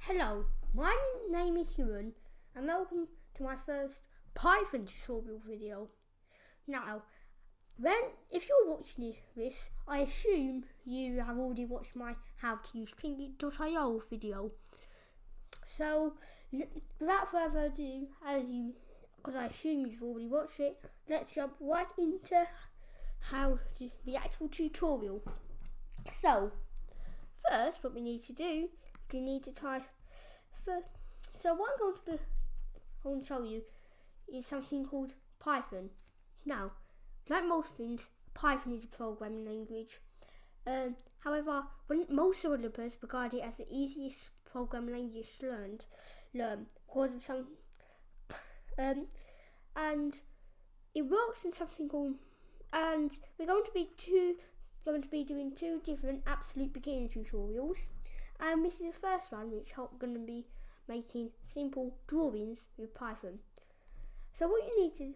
Hello, my name is Ewan and welcome to my first Python tutorial video. Now, if you're watching this, I assume you have already watched my how to use Trinket.io video. So, without further ado, because I assume you've already watched it, let's jump right into the actual tutorial. So, first, what we need to do, you need to type. So what I'm going to show you is something called Python. Now, like most things, Python is a programming language. However, most developers regard it as the easiest programming language to learn because of some, and it works in something called. And we're going to be doing two different absolute beginner tutorials. And this is the first one, which I'm going to be making simple drawings with Python. So what you need to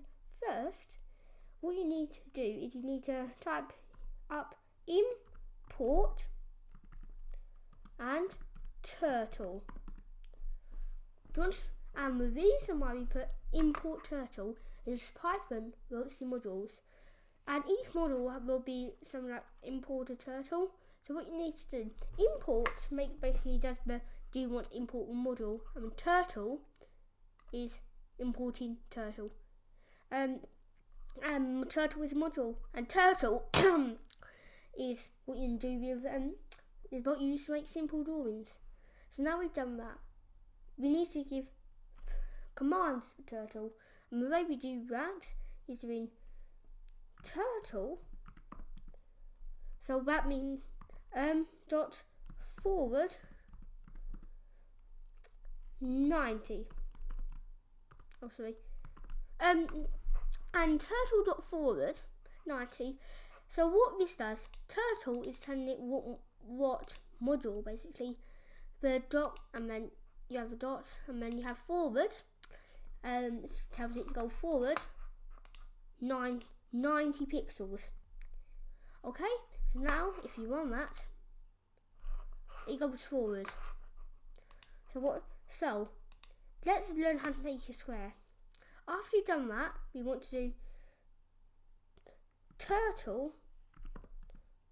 do is you need to type up import and turtle. And the reason why we put import turtle is Python works in modules, and each module will be something like import a turtle. So what you need to do, import basically do you want to import a module, and turtle is importing turtle. Turtle is a module, and turtle is what you do with is what you use to make simple drawings. So now we've done that, we need to give commands for turtle, and the way we do that is doing turtle. So that means dot forward 90. Oh, sorry. And turtle dot forward 90. So what this does, turtle is telling it what module basically. The dot, and then you have a dot, and then you have forward. Tells it to go forward 90 pixels. Okay. So now, if you run that, it goes forward. So let's learn how to make a square. After you've done that, we want to do turtle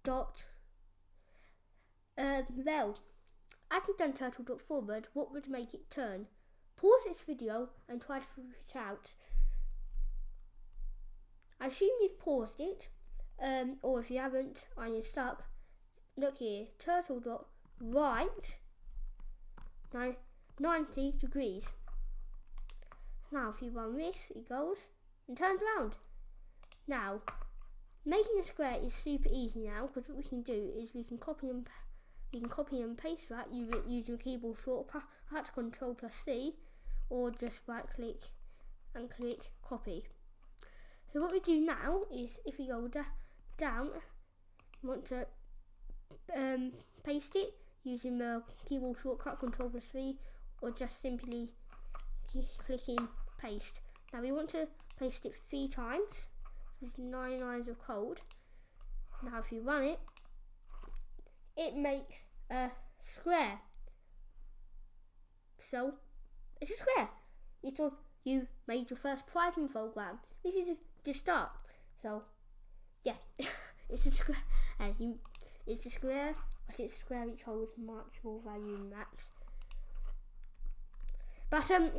dot vel. As you've done turtle dot forward, what would make it turn? Pause this video and try to figure it out. I assume you've paused it. Or if you haven't and you're stuck, look here, turtle dot right 90 degrees. Now if you run this, it goes and turns around. Now, making a square is super easy now, because what we can do is we can copy and paste that using keyboard shortcut Ctrl+C, or just right click and click copy. So what we do now is, if we go down, want to paste it using the keyboard shortcut Ctrl+V, or just simply clicking paste. Now we want to paste it 3 times, so it's 9 lines of code. Now if you run it, it makes a square. So it's a square. It's all you made your first Python program. This is the start. So yeah, it's a square. It's a square, but it's a square which holds much more value than that. But so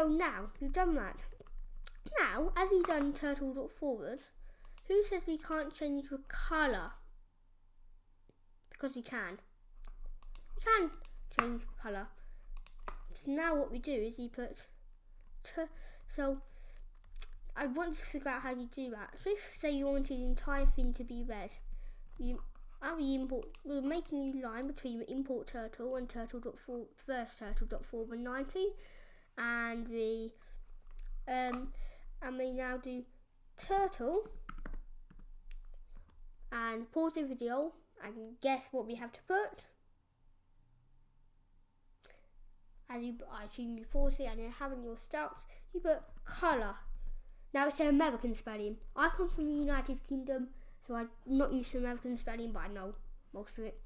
now we've done that. Now, as we've done turtle dot forward, who says we can't change the colour? Because we can. We can change the colour. So now what we do is you put so I want to figure out how you do that. So if say you wanted the entire thing to be red, we'll make a new line between the import turtle and first turtle dot forward 90, and we now do turtle and pause the video and guess what we have to put. I assume you pause it and then having your starts, you put colour. Now it's an American spelling. I come from the United Kingdom, so I'm not used to American spelling, but I know most of it.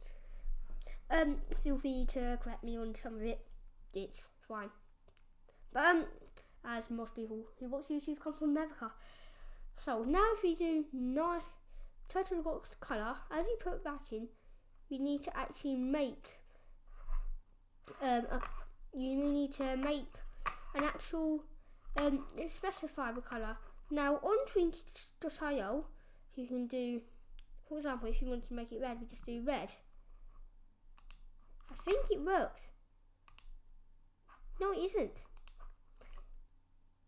feel free to correct me on some of it. It's fine. But as most people who watch YouTube come from America. So now if we do total colour, as you put that in, we need to actually make you need to make an actual specifiable colour. Now on Trinket.io you can do, for example, if you want to make it red, we just do red. I think it works. No, it isn't.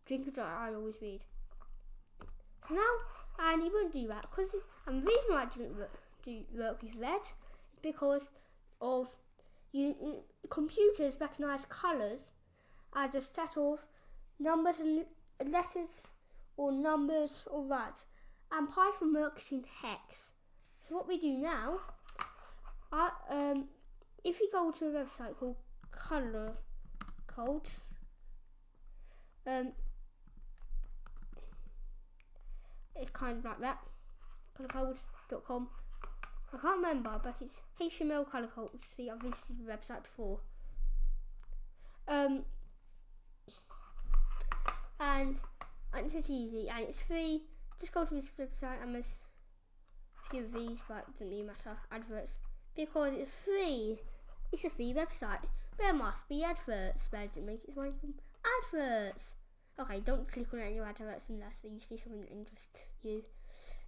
Trinket.io is weird. So now, and it won't do that because, and the reason why it doesn't work with red is because of computers recognise colours as a set of numbers and letters, or numbers or that, and Python works in hex. So what we do now, if you go to a website called Color Codes, it's kind of like that, colorcodes.com. I can't remember, but it's HTML color codes. See, I've visited the website before. And it's pretty easy, and it's free. Just go to this website, and there's a few of these, but it doesn't really matter, adverts, because it's free. It's a free website. There must be adverts. Where does it make its money from? Adverts. Okay, don't click on any adverts unless you see something that interests you.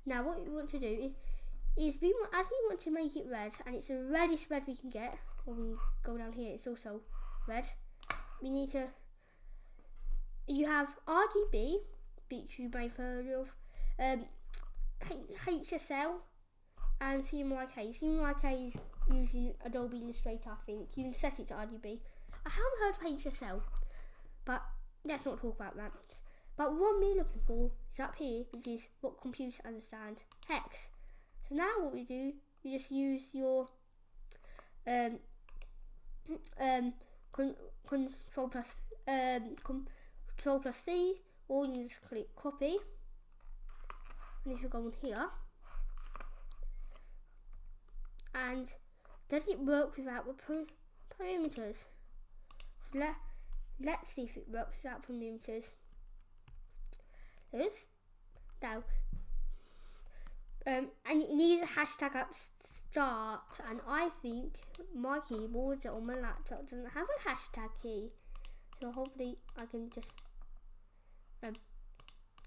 Now what we want to do is, as we want to make it red, and it's the reddest red we can get, or we can go down here, it's also red. We need to, you have RGB, which you may have heard of, HSL, and CMYK. CMYK is using Adobe Illustrator, I think. You can set it to RGB. I haven't heard of HSL, but let's not talk about that. But what we're looking for is up here, which is what computers understand, hex. So now what we do, we just use your Control plus C, or you just click copy. And if you go on here, and does it work without the parameters? So let's see if it works without parameters. Now, and it needs a hashtag at start, and I think my keyboard on my laptop doesn't have a hashtag key, so hopefully I can just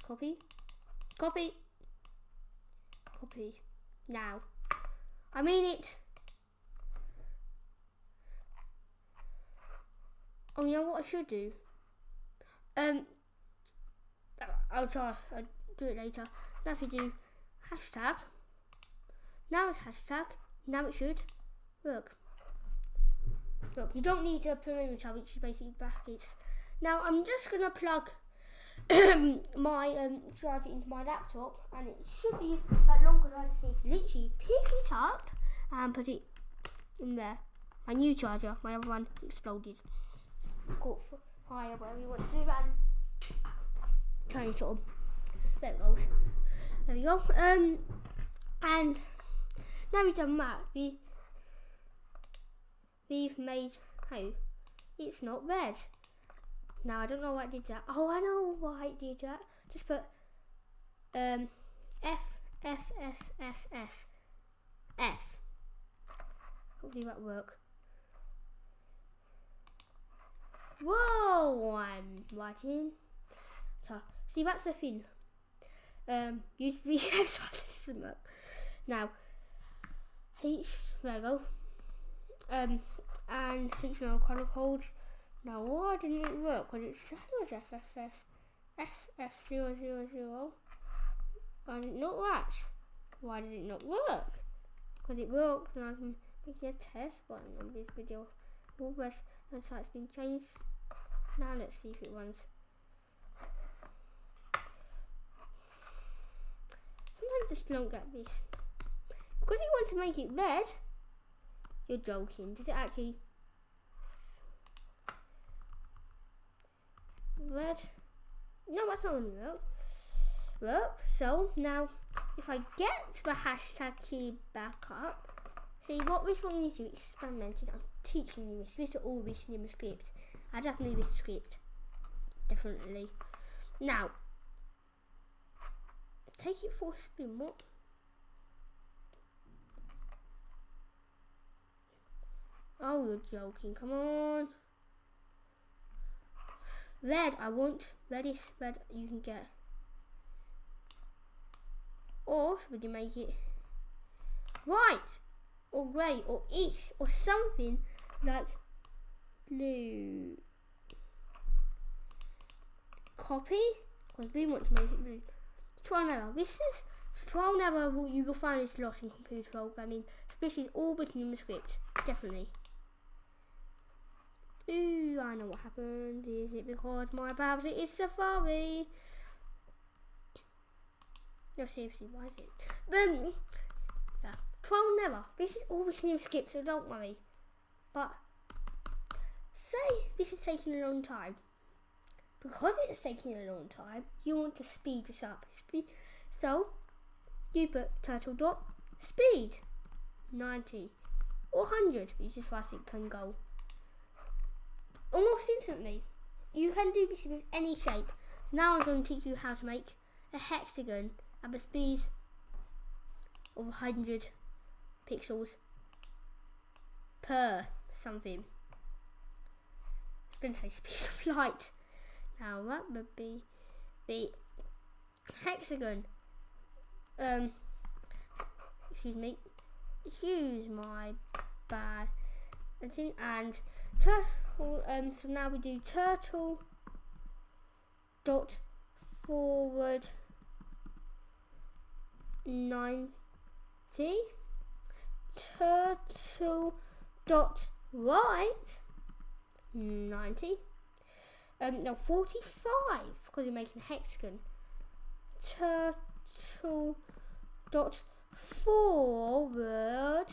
copy. Now, I mean it. Oh, you know what I should do? I'll do it later. Now if you do hashtag, now it's hashtag, now it should work. Look, you don't need a perimeter, which is basically brackets. Now I'm just gonna plug my charger into my laptop, and it should be that long, because I just need to literally pick it up and put it in there. My new charger, my other one exploded. Caught fire, whatever you want to do, and turn it on. There it goes. There we go. And now we've done that, we've made, hey, it's not red. Now I don't know why I did that. Oh, I know why I did that. Just put F. Hopefully that'll work. Whoa, I'm writing. So see, that's the thing. Usually doesn't work. Now there we go. And HTML color codes. Now why didn't it work? Because it said it was FF000. Why did it not work? Why did it not work? Because it worked when I was making a test button on this video. All the site's been changed. Now let's see if it runs. Sometimes I just don't get this. Because you want to make it red. You're joking. Does it actually red? No, that's not going to work. So now if I get the hashtag key back up, See, what this one you do experimenting. I'm teaching you this. This is all written in the script. I definitely read the script. Definitely. Now, take it for a spin. What? Oh, you're joking. Come on. Red, I want. Red is red you can get. Or should we make it white or grey or each or something like blue? Copy, because we want to make it blue. Trial and error. This is trial and error. You will find this a lot in computer programming. So this is all written in the script. Definitely. Ooh, I know what happened. Is it because my browser is Safari? No, seriously, why is it? Yeah, trial and error. This is all written in the script, so don't worry. But say this is taking a long time. Because it's taking a long time, you want to speed this up. So you put turtle dot speed 90 or 100, which is fast it can go. Almost instantly. You can do this with any shape. So now I'm going to teach you how to make a hexagon at the speed of 100 pixels per something. I was going to say speed of light. Now that would be the hexagon. Excuse me. Excuse my bad. And turtle. So now we do turtle dot forward 90. Turtle dot right 90. No, 45 because you're making a hexagon. Turtle dot forward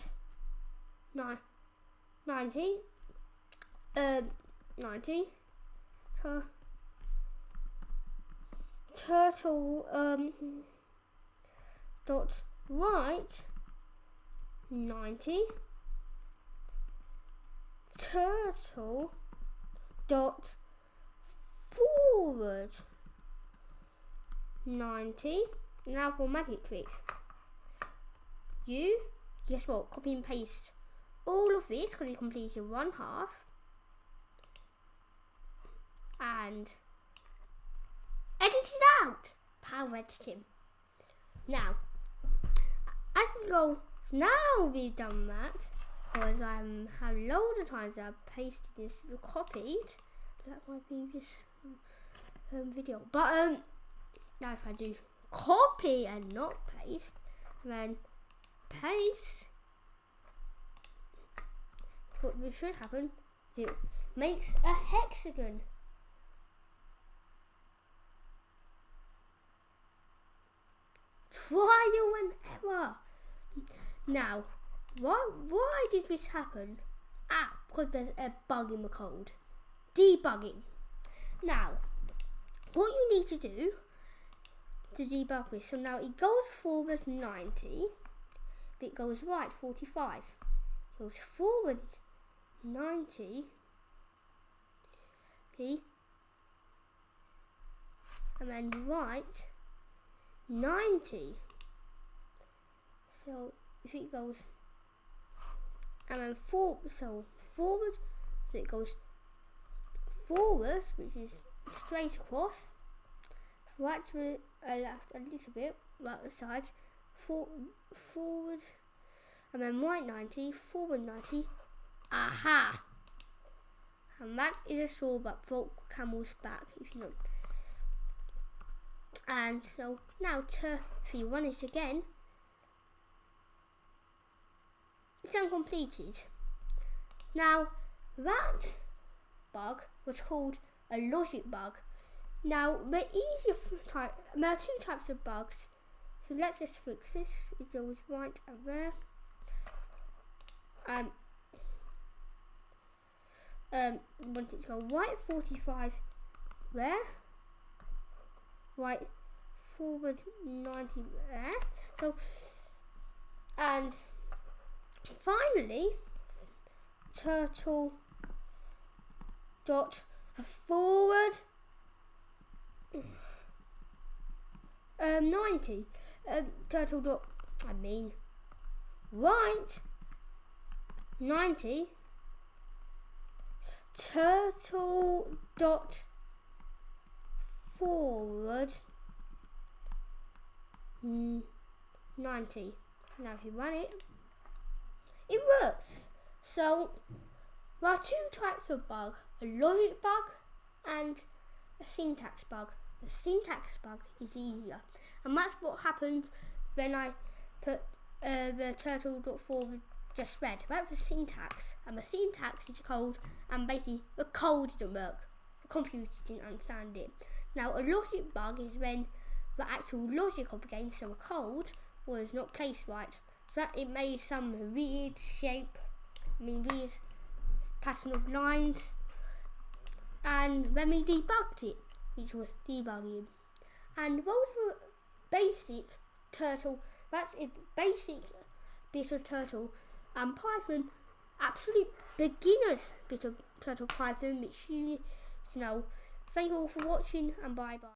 90. 90. Turtle dot right 90. Turtle dot forward 90. Now for magic trick. You guess what? Copy and paste all of this because you completed one half. And edit it out. Power editing. Now, as we go, now we've done that because I have loads of times I've pasted this, copied, like my previous video. But now if I do copy and not paste, then paste, what should happen is it makes a hexagon. Trial and error. Now, why did this happen? Because there's a bug in the code. Debugging. Now, what you need to do to debug this, so now it goes forward 90, but it goes right 45. It goes forward 90, and then right 90. So if it goes and then forward, so it goes forward, which is straight across, right to the left a little bit, right the sides, forward, and then right 90, forward 90. Aha! And that is a saw but for camel's back, if you know. And so now to if you run it again, it's uncompleted. Now that bug was called a logic bug. Now the easier type, there are two types of bugs. So let's just fix this. It goes right over there. Want it to go right 45 there. Right forward 90 there. So and finally, turtle dot forward 90. Turtle dot right 90. Turtle dot forward 90. Now if you run it, it works. So there are two types of bug: a logic bug and a syntax bug. The syntax bug is easier, and that's what happens when I put the turtle.forward just read. That was the syntax, and the syntax is code, and basically the code didn't work. The computer didn't understand it. Now a logic bug is when the actual logic of the game, so the code, was not placed right. So that it made some weird shape, weird pattern of lines, and then we debugged it, which was debugging. And what was the basic turtle? That's a basic bit of turtle and Python, absolute beginners bit of turtle Python, which you know. Thank you all for watching, and bye bye.